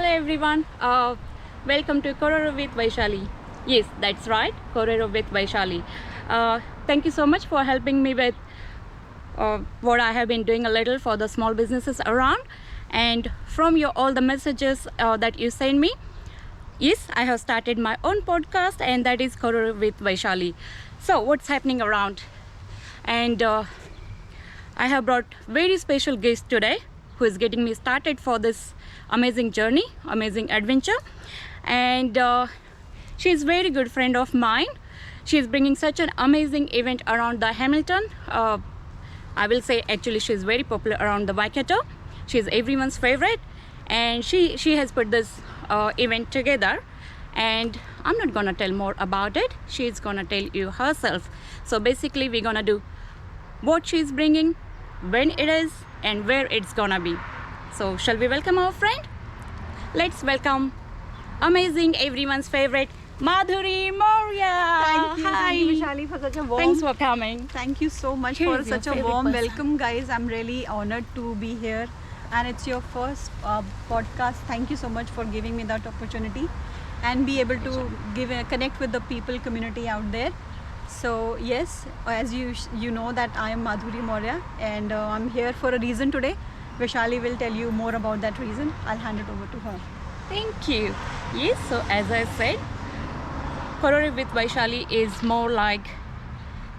Hello everyone. Welcome to Kororo with Vaishali. Yes, that's right, Kororo with Vaishali. Thank you so much for helping me with what I have been doing a little for the small businesses around, and from your all the messages that you send me. Yes, I have started my own podcast, and that is Kororo with Vaishali. So what's happening around? And I have brought very special guest today who is getting me started for this amazing journey, amazing adventure. And she is very good friend of mine. She is bringing such an amazing event around the Hamilton. I will say actually she is very popular around the Waikato. She is everyone's favorite, and she has put this event together. And I'm not gonna tell more about it. She's gonna tell you herself. So basically we're gonna do what she's bringing, when it is, and where it's gonna be. So shall we welcome our friend? Let's welcome amazing, everyone's favorite, Madhuri Moria. Thank you, Hi. Vaishali, for such a warm. Thanks for coming. Thank you so much Here for is your such a favorite warm person. welcome, guys. I'm really honored to be here, and it's your first podcast. Thank you so much for giving me that opportunity, and be able to connect with the people community out there. So yes, as you know that I am Madhuri Moria, and I'm here for a reason today. Vaishali will tell you more about that reason. I'll hand it over to her. Thank you. Yes, so as I said, Kororo with Vaishali is more like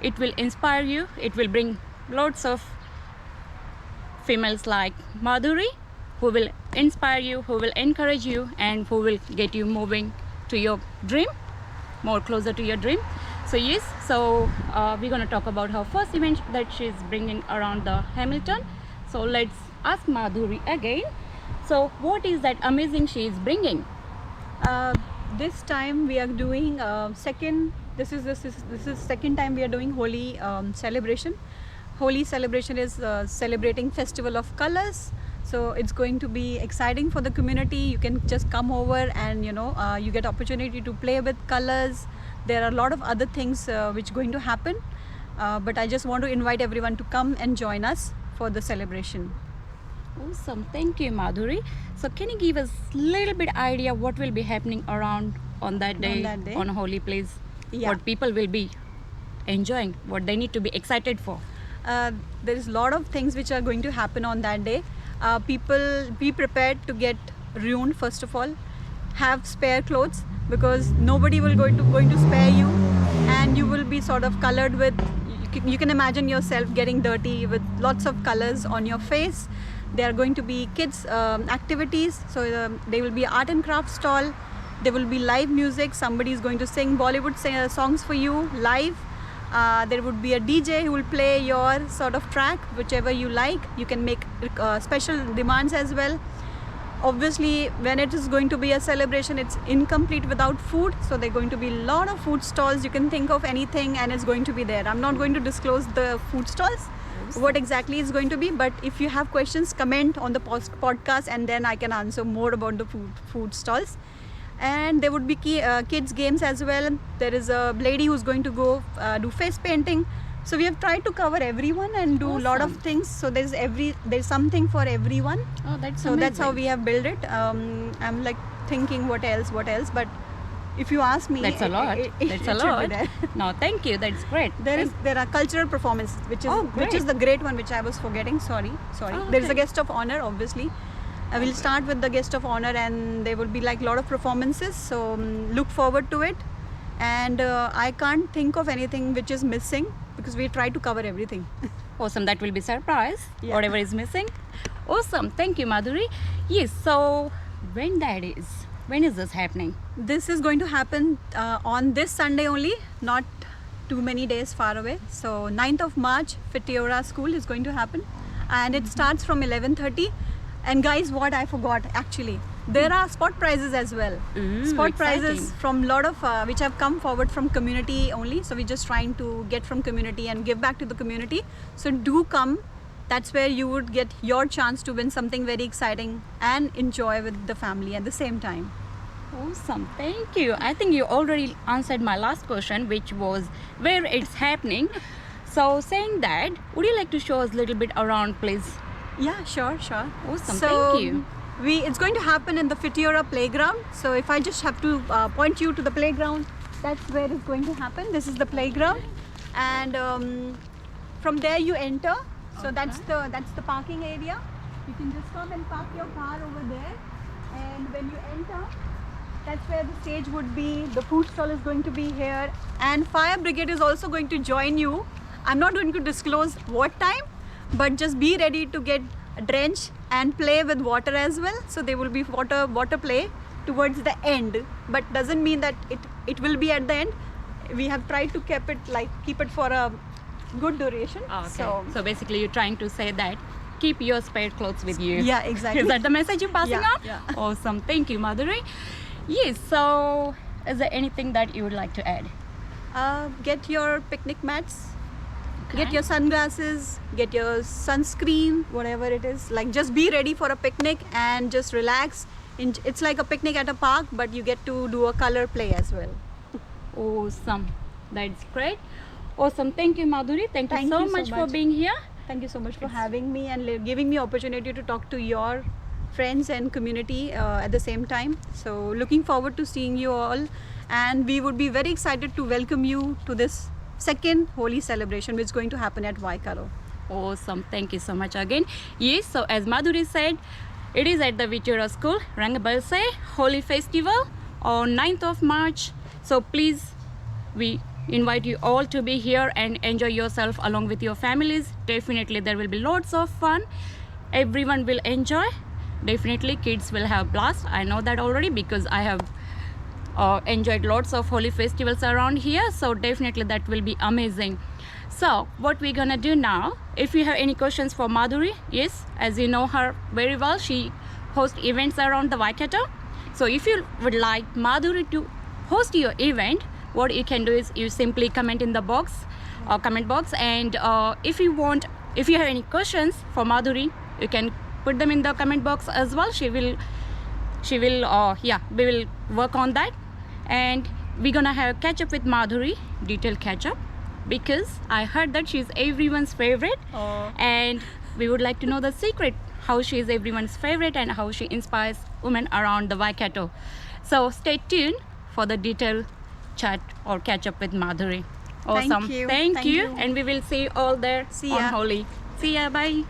it will inspire you, it will bring lots of females like Madhuri who will inspire you, who will encourage you, and who will get you moving to your dream, more closer to your dream. So yes, so we're going to talk about her first event that she's bringing around the Hamilton. So let's ask Madhuri again. So what is that amazing she is bringing? This time we are doing second. This is second time we are doing Holi celebration. Holi celebration is celebrating festival of colors. So it's going to be exciting for the community. You can just come over and you get opportunity to play with colors. There are a lot of other things which going to happen. But I just want to invite everyone to come and join us for the celebration. Awesome, thank you, Madhuri. So can you give us a little bit idea what will be happening around on that day, on Holi, please? Yeah. What people will be enjoying, what they need to be excited for? There is a lot of things which are going to happen on that day. People be prepared to get ruined. First of all, have spare clothes, because nobody will going to spare you, and you will be sort of colored with. You can imagine yourself getting dirty with lots of colors on your face. There are going to be kids activities, so there will be art and craft stall. There will be live music. Somebody is going to sing Bollywood songs for you live. There would be a DJ who will play your sort of track, whichever you like. You can make special demands as well. Obviously, when it is going to be a celebration, it's incomplete without food. So there are going to be a lot of food stalls. You can think of anything and it's going to be there. I'm not going to disclose the food stalls, what exactly is going to be. But if you have questions, comment on the podcast, and then I can answer more about the food stalls. And there would be kids games as well. There is a lady who's going to go do face painting. So we have tried to cover everyone and do a lot of things. So there's something for everyone. Oh, that's so amazing. that's how we have built it. I'm like thinking what else, but if you ask me, That's a lot. That's a should be lot. there. No, thank you. That's great. There are cultural performances, which is the great one, which I was forgetting. Sorry. Oh, There is a okay. guest of honor, obviously. I will start with the guest of honor, and there will be like a lot of performances. So look forward to it. And I can't think of anything which is missing, because we try to cover everything. Awesome. That will be surprise. Yeah. Whatever is missing. Awesome. Thank you, Madhuri. Yes. So when is this happening? This is going to happen on this Sunday only, not too many days far away. So 9th of March, Fitiora School is going to happen, and it starts from 11:30. And guys, what I forgot actually, there are spot prizes as well. Spot prizes exciting. from a lot of which have come forward from community only. So we're just trying to get from community and give back to the community. So do come. That's where you would get your chance to win something very exciting and enjoy with the family at the same time. Awesome, thank you. I think you already answered my last question, which was where it's happening. So saying that, would you like to show us a little bit around, please? Yeah, sure. Awesome, So, thank you. it's going to happen in the Fitiora playground. So if I just have to point you to the playground, that's where it's going to happen. This is the playground, and from there you enter. So that's the parking area. You can just come and park your car over there, and when you enter, that's where the stage would be. The food stall is going to be here, and fire brigade is also going to join you. I'm not going to disclose what time, but just be ready to get drenched and play with water as well. So there will be water play towards the end, but doesn't mean that it will be at the end. We have tried to keep it for a good duration. Okay. So basically you're trying to say that keep your spare clothes with you. Yeah, exactly. Is that the message you're passing Yeah, on? yeah. Awesome. Thank you, Madhuri. Yes, so is there anything that you would like to add? Get your picnic mats, Okay. get your sunglasses, get your sunscreen, whatever it is. Like, just be ready for a picnic and just relax. It's like a picnic at a park, but you get to do a color play as well. Awesome. That's great. Awesome. Thank you, Madhuri. Thank you Thank so you so much for much. being here. Thank you so much for having me and giving me opportunity to talk to your friends and community at the same time. So looking forward to seeing you all, and we would be very excited to welcome you to this second Holi celebration which is going to happen at Waikaro. Awesome. Thank you so much again. Yes, so as Madhuri said, it is at the Vitura School, Rangabalse Holi Festival on 9th of March. So please, we invite you all to be here and enjoy yourself along with your families. Definitely there will be lots of fun. Everyone will enjoy. Definitely kids will have blast. I know that already because I have enjoyed lots of Holi festivals around here. So definitely that will be amazing. So what we're gonna do now, if you have any questions for Madhuri, yes, as you know her very well, she hosts events around the Waikato. So if you would like Madhuri to host your event, what you can do is you simply comment in the comment box, and if you have any questions for Madhuri, you can put them in the comment box as well. We will work on that, and we're gonna have catch up with Madhuri, detailed catch up, because I heard that she's everyone's favorite, and we would like to know the secret how she is everyone's favorite and how she inspires women around the Waikato. So stay tuned for the detailed chat or catch up with Madhuri. Awesome. Thank you. Thank Thank you. you. And we will see you all there See on ya. Holi. See ya. Bye.